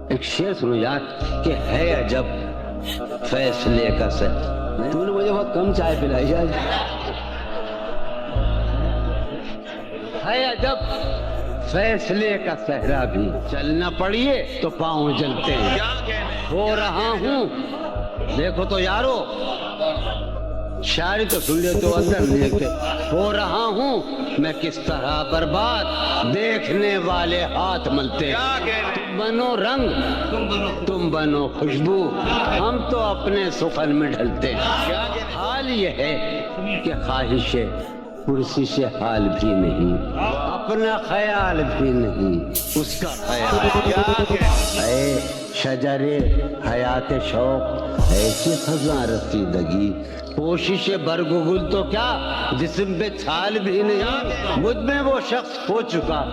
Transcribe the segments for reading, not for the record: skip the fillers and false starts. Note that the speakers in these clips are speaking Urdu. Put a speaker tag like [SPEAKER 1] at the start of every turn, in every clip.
[SPEAKER 1] ایک شعر سنو یار کہ ہے عجب فیصلے کا سر. تو نے مجھے بہت کم چائے پلائی آج. ہے عجب فیصلے کا صحرا بھی چلنا پڑیے تو پاؤں جلتے ہیں. ہو رہا ہوں دیکھو تو یارو شاعری تو سن لے تو اندر نہیں دیکھتے. ہو رہا ہوں میں کس طرح برباد دیکھنے والے ہاتھ ملتے. تم بنو رنگ تم بنو خوشبو ہم تو اپنے سخن میں ڈھلتے. حال یہ ہے کہ خواہش کرسی سے حال بھی نہیں اپنا خیال بھی نہیں اس کا خیال. اے شجر حیات شوق ایسی خزاں رسیدگی کوشش برگ و گل تو کیا جسم پہ چھال بھی نہیں. مجھ میں وہ شخص ہو چکا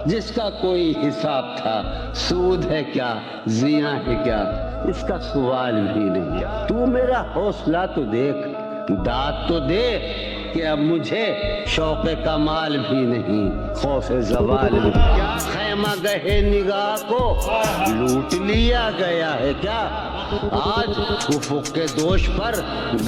[SPEAKER 1] جس کا کوئی حساب تھا. سود ہے کیا زیاں ہے کیا اس کا سوال بھی نہیں. تو میرا حوصلہ تو دیکھ داد تو دے کہ اب مجھے شوق کمال بھی نہیں خوف زوال بھی. خیمہ گہے نگاہ کو لوٹ لیا گیا ہے کیا آج افق کے دوش پر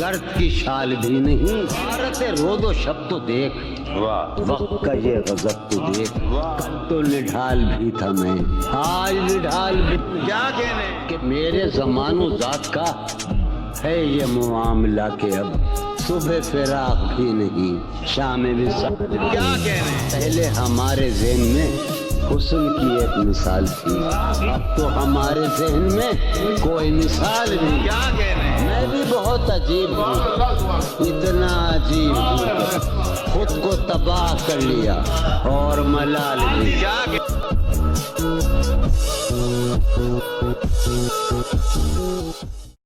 [SPEAKER 1] گرد کی شال بھی نہیں. عبارت رود و شب تو دیکھ وقت کا یہ غضب تو دیکھ. کل تو نڈھال بھی تھا میں آج نڈھال بھی. کیا کہنے کہ میرے زمان و ذات کا ہے یہ معاملہ کہ اب صبح فراق بھی نہیں شام بھی سخت. کیا کہنے پہلے ہمارے ذہن میں حسن کی ایک مثال تھی اب تو ہمارے ذہن میں کوئی مثال نہیں. کیا کہنے میں بھی بہت عجیب ہوں اتنا عجیب ہوں خود کو تباہ کر لیا اور ملال بھی. کیا